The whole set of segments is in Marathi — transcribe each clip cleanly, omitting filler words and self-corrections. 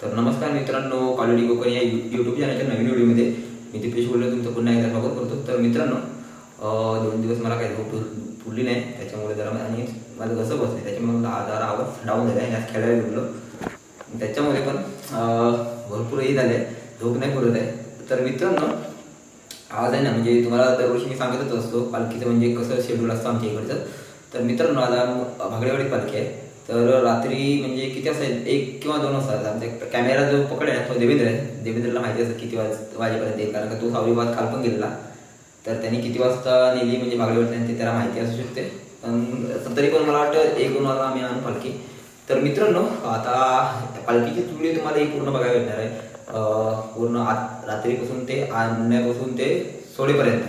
तर नमस्कार मित्रांनो, क्वालिटी कोकण या यूट्यूब चॅनलच्या नवीन व्हिडिओमध्ये मी दिपेश बोललो, तुमचं पुन्हा एकदा स्वागत करतो. तर मित्रांनो, 2 दिवस मला काही झोप फुलली नाही, त्याच्यामुळे जरा आणि माझं घसं बसले, त्याच्यामुळे जरा आवाज डाऊन झाला आहे. जास्त खेळायला गेलो त्याच्यामुळे पण भरपूर हे झाले, झोप नाही पुरत आहे. तर मित्रांनो, आज आहे ना, म्हणजे तुम्हाला दरवर्षी मी सांगतच असतो पालखीचं म्हणजे कसं शेड्यूल असतं आमच्या इकडचं. तर मित्रांनो, आता भागडेवाडी पालखी आहे. तर रात्री म्हणजे किती वाजता 1 किंवा 2 वाजता आमच्या कॅमेरा जो पकड आहे तो देवेंद्र आहे. देवेंद्रला माहिती असतं किती वाजेपर्यंत येईल, कारण का तो सावरीबाद काल पण गेलेला. तर त्यांनी किती वाजता नेली म्हणजे भागडेवाडी ते त्याला माहिती असू शकते. पण तरी पण मला वाटतं 1-2 वाजता आम्ही आणू पालखी. तर मित्रांनो, आता पालखीची व्हिडिओ तुम्हाला ही पूर्ण बघायला भेटणार आहे. पूर्ण रात्रीपासून ते आणण्यापासून ते सोडेपर्यंत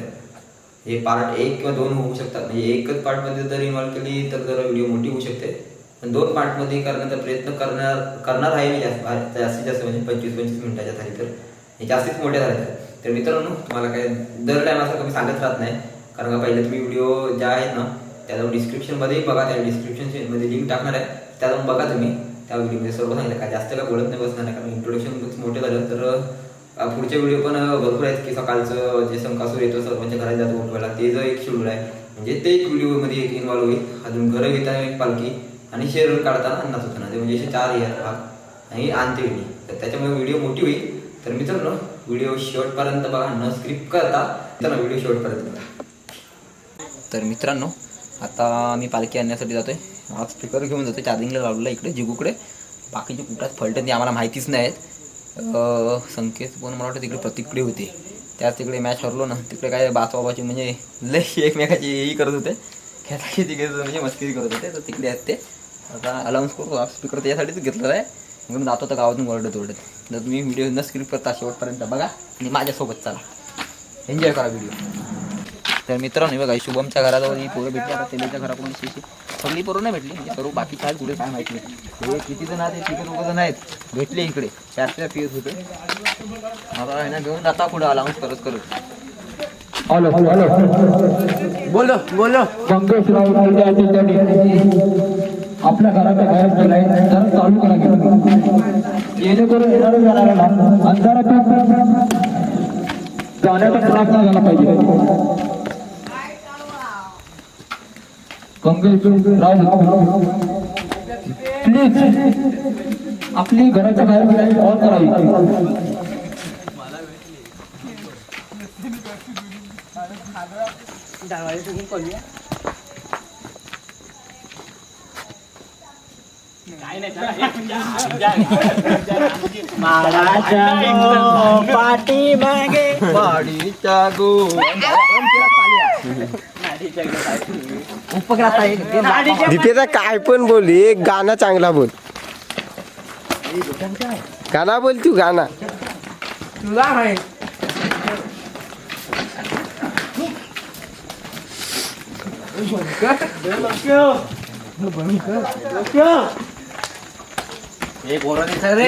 हे पार्ट 1 किंवा 2 होऊ शकतात. म्हणजे एकच पार्टमध्ये जर इन्व्हॉल्व केली तर जरा व्हिडिओ मोठी होऊ शकते. पण 2 पार्टमध्ये करण्याचा प्रयत्न करणार आहे मी जास्तीत जास्त म्हणजे 25-25 मिनिटाच्या झाली तर हे जास्तीच मोठ्या झाल्या. तर मित्रांनो, तुम्हाला काय दर टाईम असं कमी सांगत राहत नाही, कारण का पहिले तुम्ही व्हिडिओ ज्या आहेत ना त्या जाऊन डिस्क्रिप्शनमध्ये बघा. त्या डिस्क्रिप्शनमध्ये लिंक टाकणार आहे, त्या जाऊन बघा तुम्ही. त्या व्हिडिओमध्ये सर्व सांगितलं काय जास्त काय बोलत नाही बसणार नाही, कारण इंट्रोडक्शन मोठे झालं. तर पुढचे व्हिडिओ पण भरपूर आहेत की सकाळचं जे संकासूर येतो सर्वांच्या घरात जातो उठवायला, ते जो एक शेड्यूल आहे म्हणजे ते एक व्हिडिओमध्ये एक इन्व्हॉल्व होईल. अजून घरं घेताना एक पालखी आणि शेर काढताना अन्नाच होताना, ते म्हणजे असे 4 भाग आणि अंत्यविधी. तर त्याच्यामुळे व्हिडिओ मोठी होईल. तर मित्रांनो, व्हिडिओ शेवटपर्यंत बघा, न स्क्रिप्ट करता तर व्हिडिओ शेवटपर्यंत बघा. तर मित्रांनो, आता मी पालखी आणण्यासाठी जातोय. आज स्पीकर घेऊन जातोय, चार्जिंगला लावलेला इकडे जिगूकडे. बाकीचे कुठं फलटण ते आम्हाला माहितीच नाही आहेत. संकेत पण मला वाटतं तिकडे प्रतीकडे होते, त्याच तिकडे मॅच हरलो ना, तिकडे काय बाबाची म्हणजे लई एकमेकाची हेही करत होते, खेळायची तिकडे म्हणजे मस्करी करत होते. तर तिकडे आहेत ते. आता अलाउन्स करतो, स्पीकर त्यासाठीच घेतलेला आहे, म्हणून जातो तर गावातून ओरडत. तर तुम्ही व्हिडिओ न स्क्रिप्ट करता शेवटपर्यंत बघा आणि माझ्यासोबत चला, एन्जॉय करा व्हिडिओ. तर मित्रांनो, बघा शुभमच्या घराजवळ ही पोरं भेटली. आता तेलीच्या घराकडून सगळी पोरं नाही भेटली, म्हणजे सर्व बाकी काय कुठे काय माहिती नाही. हे किती जण आहेत, 3 जण आहेत भेटले इकडे. 4 पियत होते. आता आहे ना, घेऊन जाता पुढे अलाउन्स करत. हॅलो बोलो आपल्या घराच्या बाहेर गेलाय, जरा चालू करा जेणेकरून येणारे जाणाऱ्याला अंधारातून जाण्याचा त्रास नाही झाला पाहिजे. प्लीज आपली घराच्या बाहेर गेलाय ऑन करावी. पाठी मागे वाडीच्या गो दीपेचा काय पण बोल, एक गाणं चांगला बोल. गाणं बोल तू, गाणं तुला आहे. एक बोरा दिसत रे.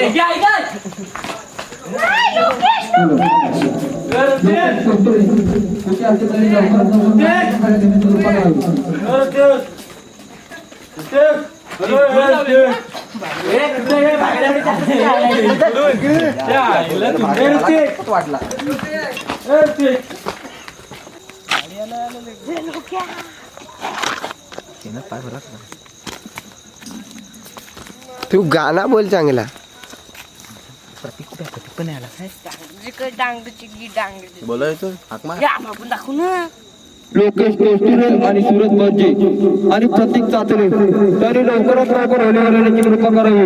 तू गाणं बोल चांगला. प्रतीक पण आला काय बोलायचं लोकेश टोस्टिरे आणि सुरत बर्जे आणि प्रतीक चाचरे तरी लवकरात लवकर होण्याची कृपा करावी.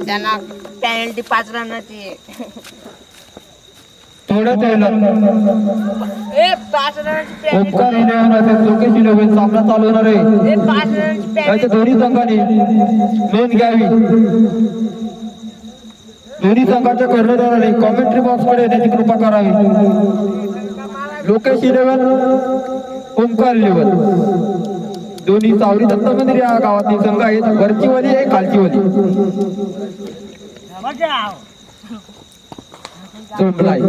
त्यांना पॅनल्टी 5 रनाची थोड्याच पाच रनाची ओमकार इलेव्हन असेल, लोकेश इलेव्हन सामना चालू होणार आहे. 5 रनाची त्याच्या दोन्ही संघांनी नोंद घ्यावी. दोन्ही संघाच्या कर्णधाराने कॉमेंट्री बॉक्स कडे येण्याची कृपा करावी. लोकेश इलेव्हन, ओमकार इलेव्हन दोन्ही सावरी दत्त मंदिर या गावातील संघ आहेत. वरची वाली आहे, खालची वाली. चोपलाय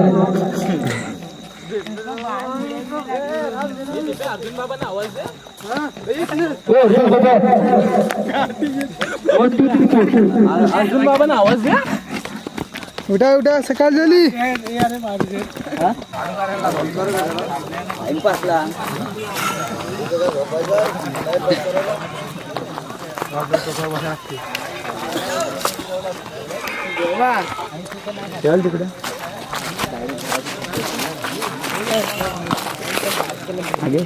अर्जुन बाबा आवाज द्या. उठा उठा सकाळ झाली. चल तिकडे आगे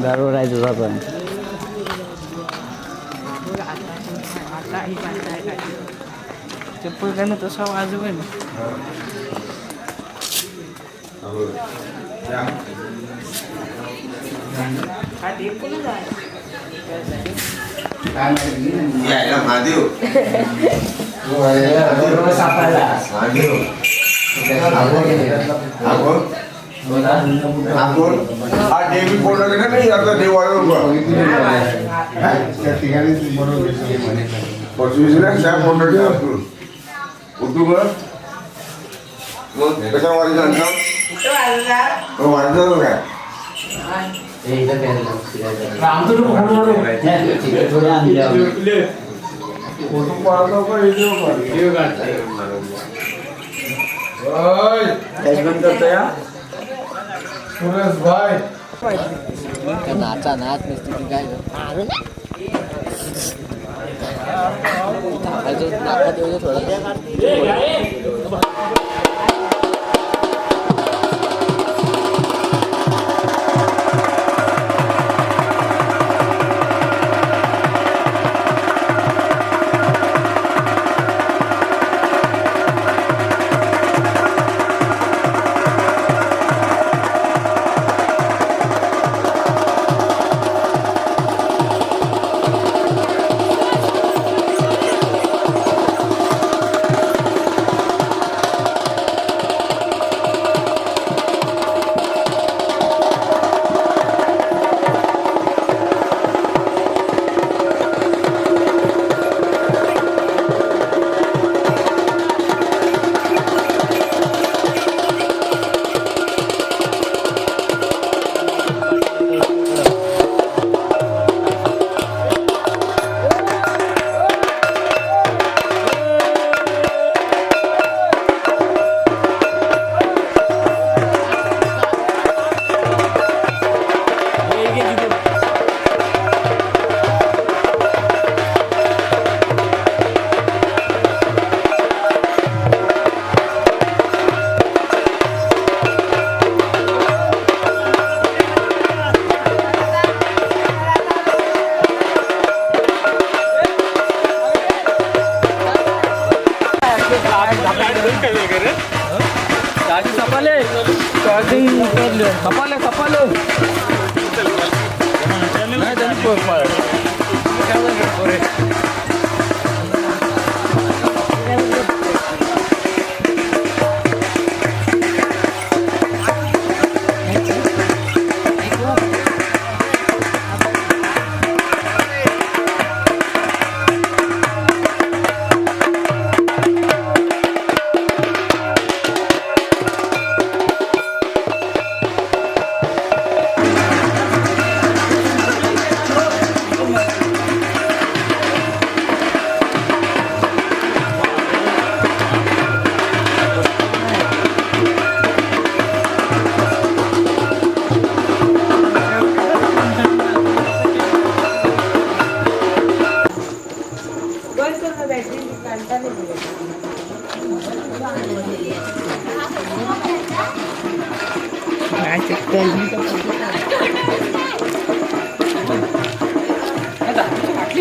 दारू राहायचं जातं. चप्पल काय ना तसा वाजव आहे ना. महादेव नाचा नाच नसते काय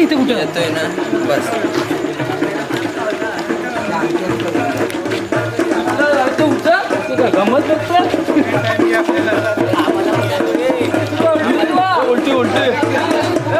इथे कुठे येतोय ना बस गमत उलटी उलटी उलटा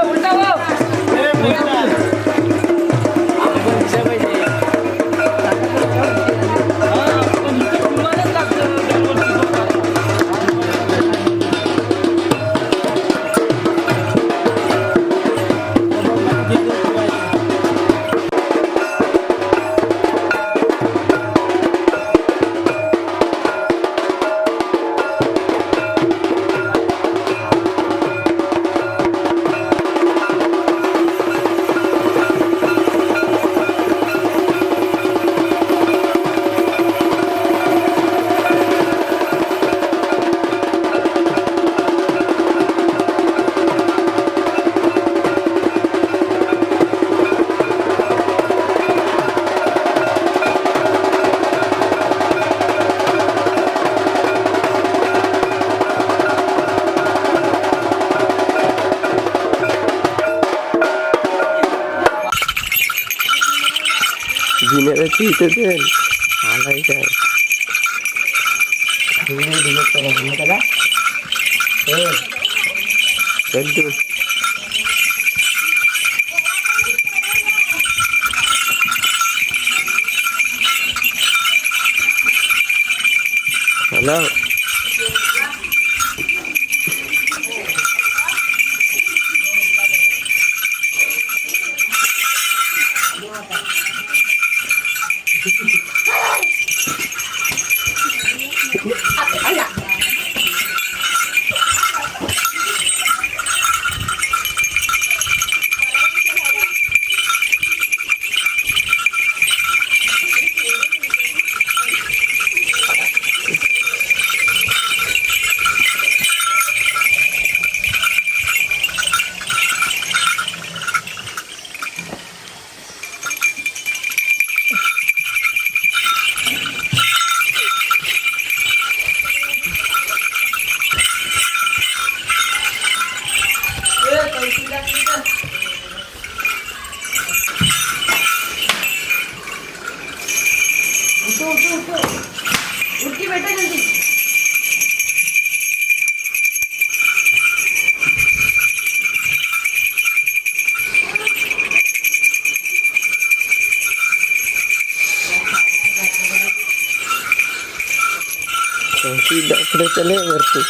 इथे चल आलाय काय चल तू हॅलो इकडे चले वरती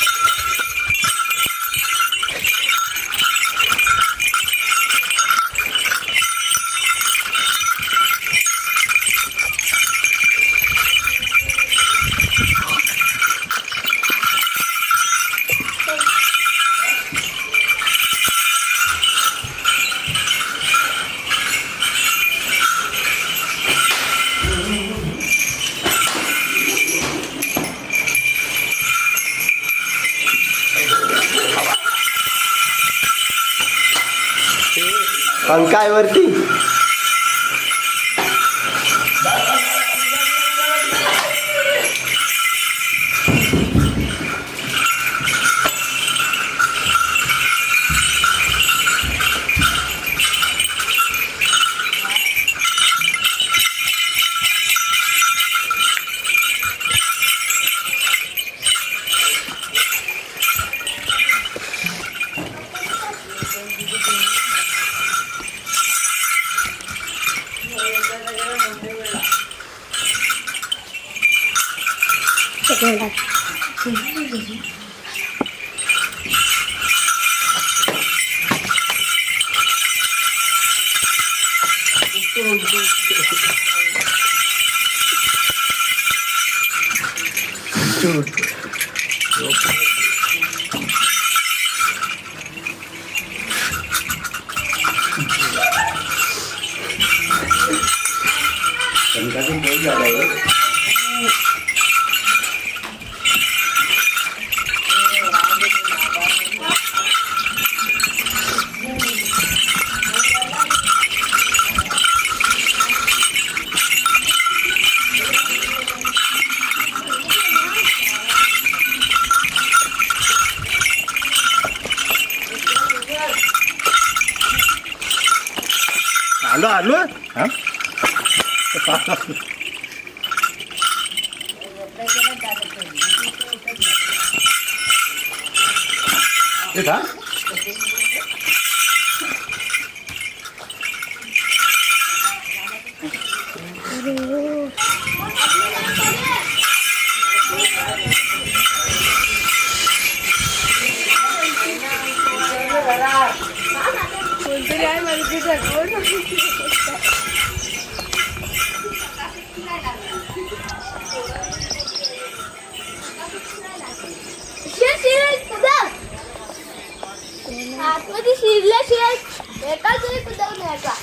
पंखाय वरती आलो हा आतमध्ये शिरल्याशिवाय एकाच वेळी कुदावून न्यायचा.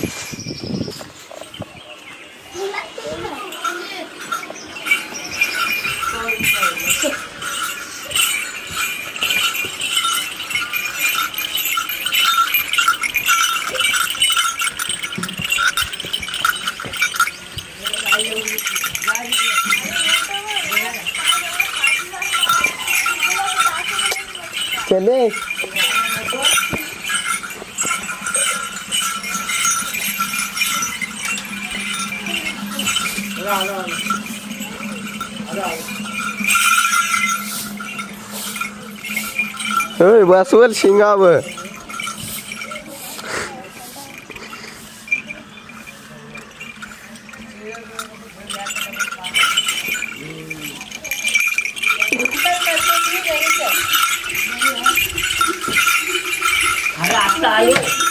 चले होय बसवल शिंगावर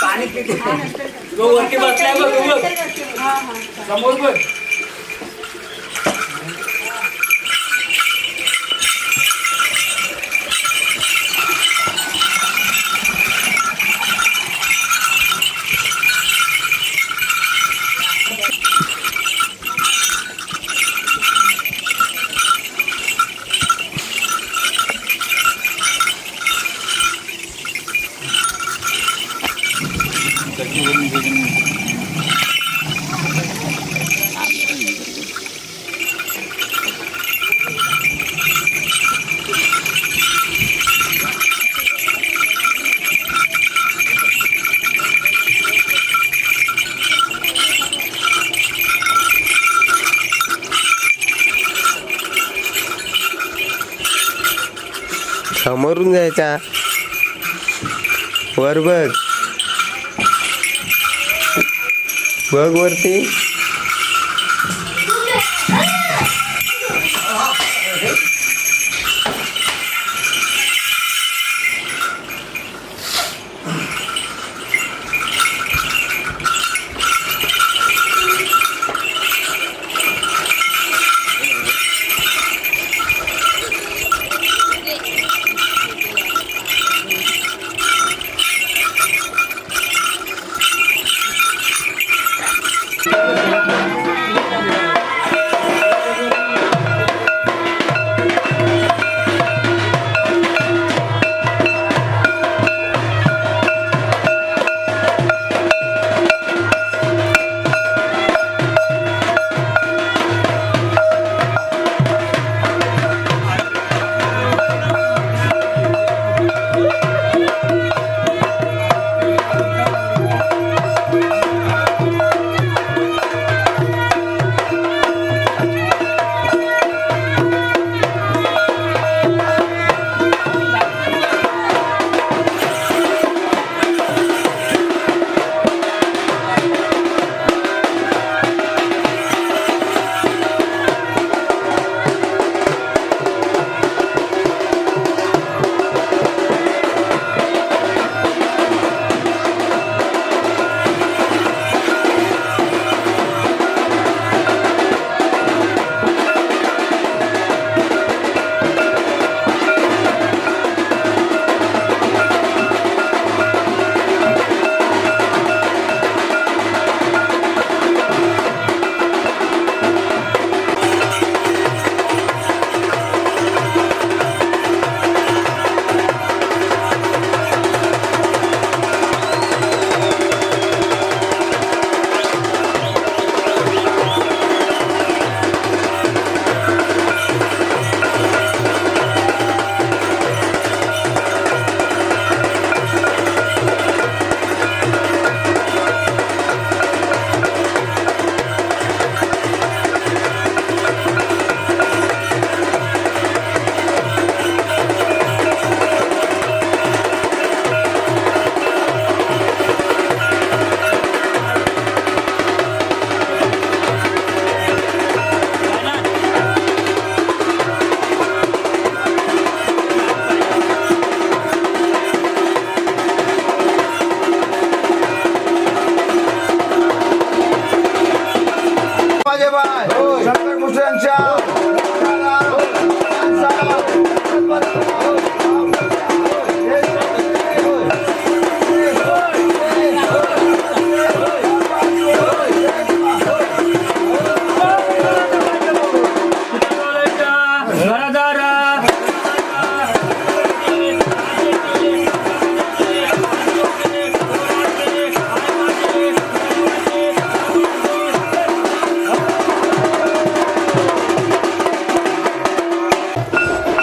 पाणी पिते तो वरती बसलाय बघ समोर बघ. समोरून जायचा वर बघ बघ वरती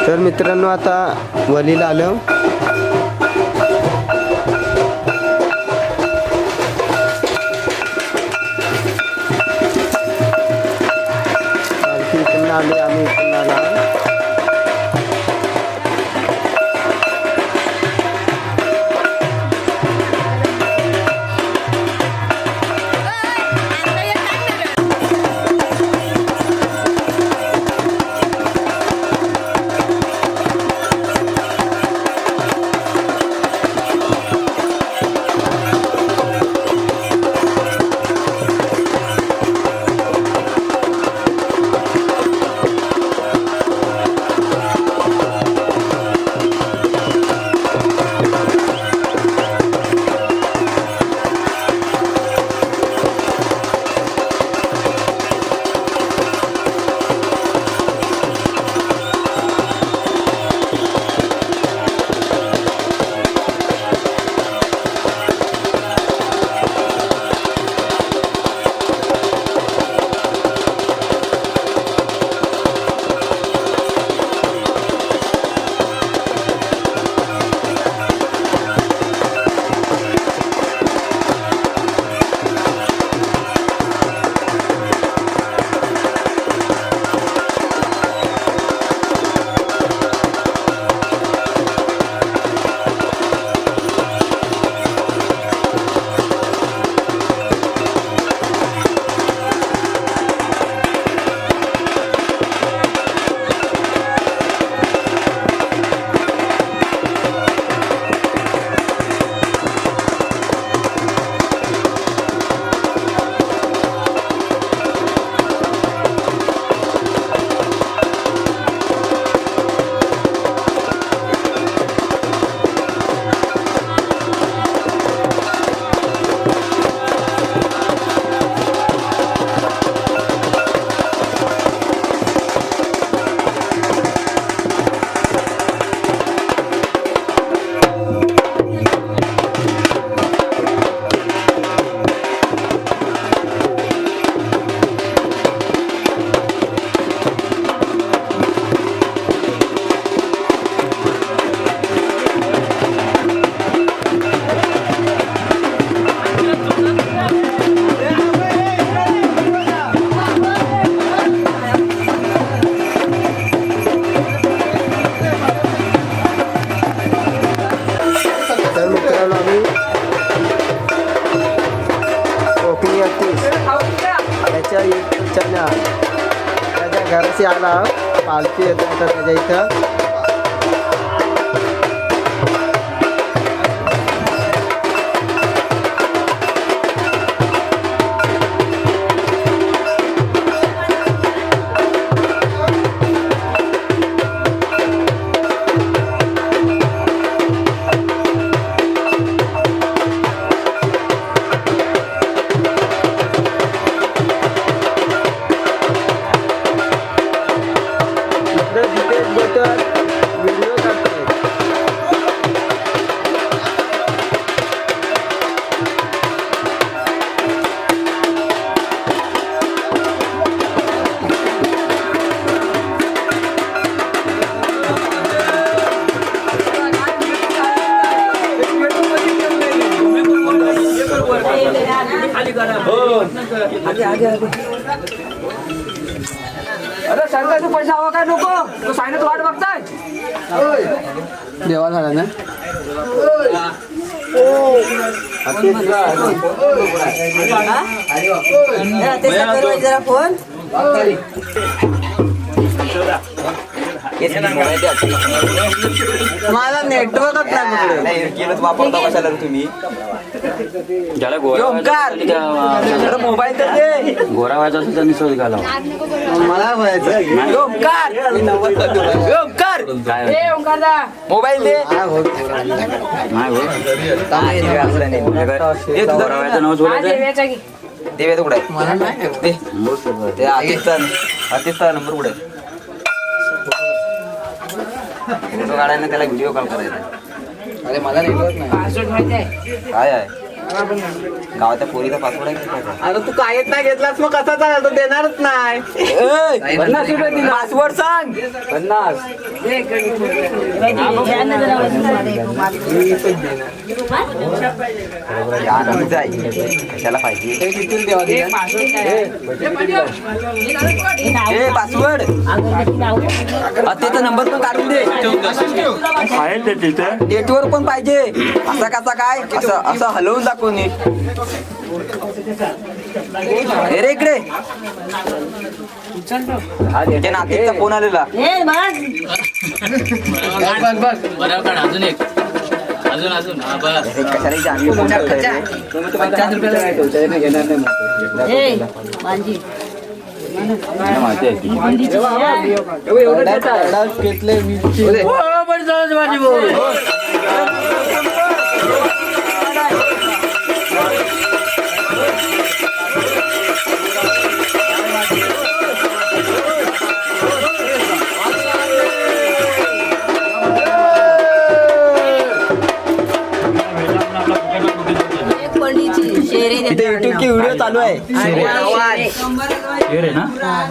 तर मित्रांनो आता वलीला आलो. आले आम्ही पुण्याला. त्याच्या घराशी आला पालखी येत आता त्याच्या इथं. अरे सांगायचं पैसा हवा काय नको तो सांगण्यात वाट बघताय. देवा झाला ना फोन मला नेटवर्कच नाही केलं वापरता कशाला तुम्ही ज्याला मोबाईल तर दे. गोरा व्हायचा असेल त्यांनी शोध घाला. मला मोबाईल दे. देवे कुठे आतिथचा नंबर कुठे फोटो काढायला त्याला व्हिडिओ कॉल करायचा. अरे मला नेटवर्क नाही. काय आहे गावाच्या पोरीचा पासवर्ड आहे का? अरे तू कायच नाही घेतलास मग कसा चालेल तो देणारच नाही. ₹50 पासवर्ड सांग. 50 कशाला पाहिजे पासवर्ड त्याचा नंबर पण काढून दे आहे ते तिथे नेटवर पण पाहिजे असा कसा काय असं असं हलवून दाखव नीट रे इकडे त्याच्या नातीचा फोन आलेला इथे युट्यूब की व्हिडिओ चालू आहे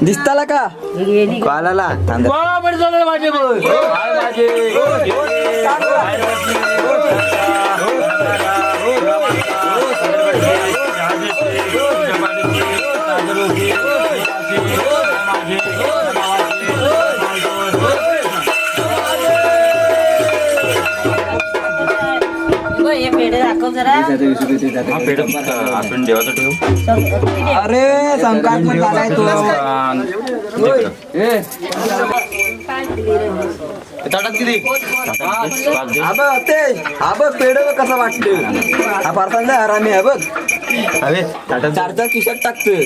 दिसताला का कॉलाला आपण देवाचं ठेवू अरे संकाट पण झालाय तो ताटात किती हा बघ पेड कसं वाटतं हा फारसा आरामी आहे बघ अरे ताटात चार चार खिशात टाकतोय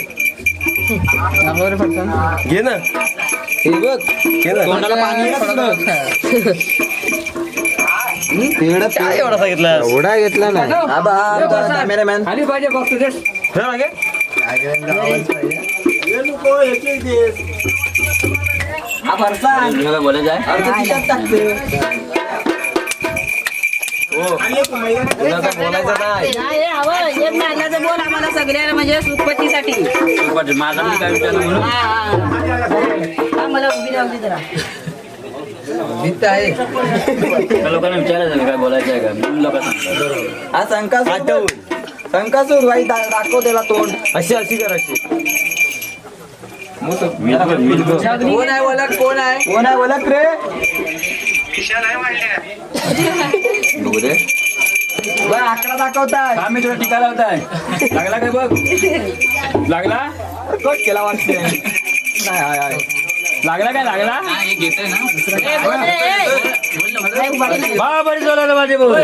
घे ना हे बघ तोंडाला पाणी एवढा सांगितलं एवढा घेतला नाही कॅमेरामॅन खाली पाहिजे बघ तुझे हा फारसा बोलायचं आहे खिशात टाकतोय बोल आम्हाला सगळ्यांना म्हणजे सुखपतीसाठी माझा मी काय विचारलं म्हणून आम्हाला उभी राहू दे जरा त्या लोकांना विचारायचं काय बोलायचं आहे का म्हणून लोक सांगतात हा संकासूर भाई दाखव त्याला तोंड अशी अशी कर अशी कोण आहे ओळख रे बघू दे बरं आकडा दाखवताय हा मी तुला टीका लावताय लागला काय बघ लागला कट केला वाटते लागला काय लागला बा बरी जोराला माझे भाऊ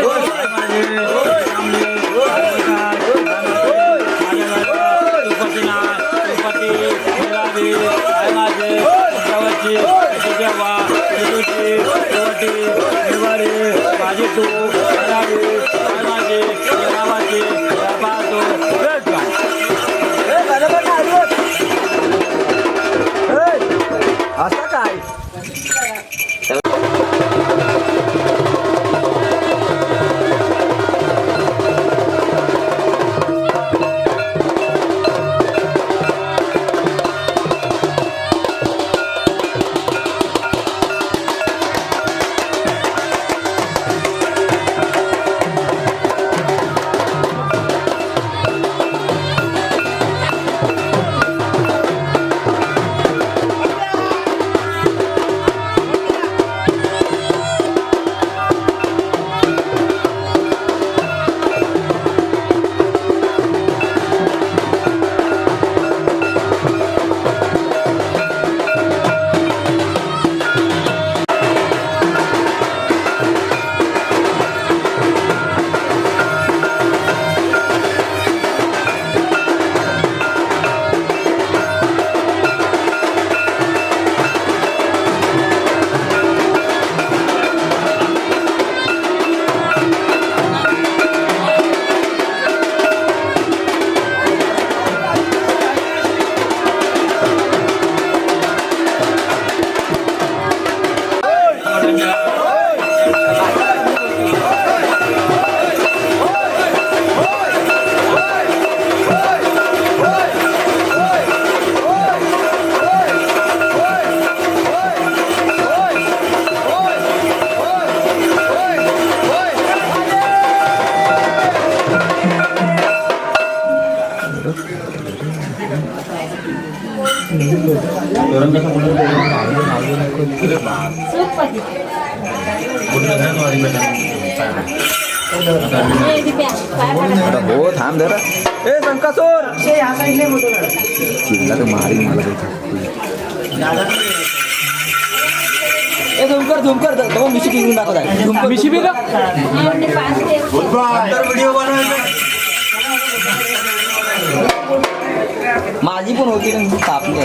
असं काय हो थांब जरा ए संकासोर चिल्ला तर मारी मला झुमकर तो मिशी पिंगून दाखवत आहे मिशी पिंग माझी पण होती ना तापली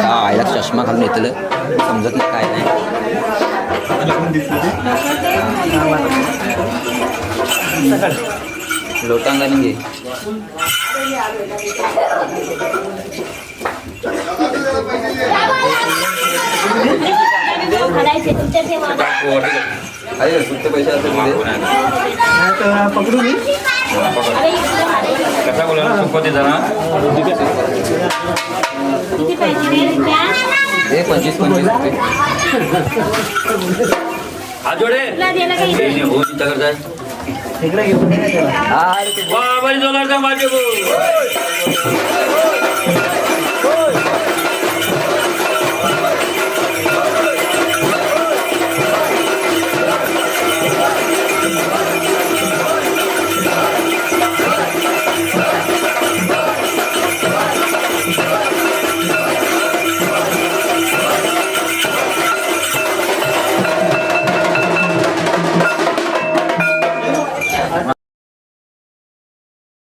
आईला चष्मा घालून येतलं समजत नाही काय नाही लोटांगाने घे अरे सुट्टे पैसे पकडू मी कसा बोला सुपती जरा 25 रुपये हात जोडे हो तिच्याकडे जाय इकडे घेऊन $1 माझे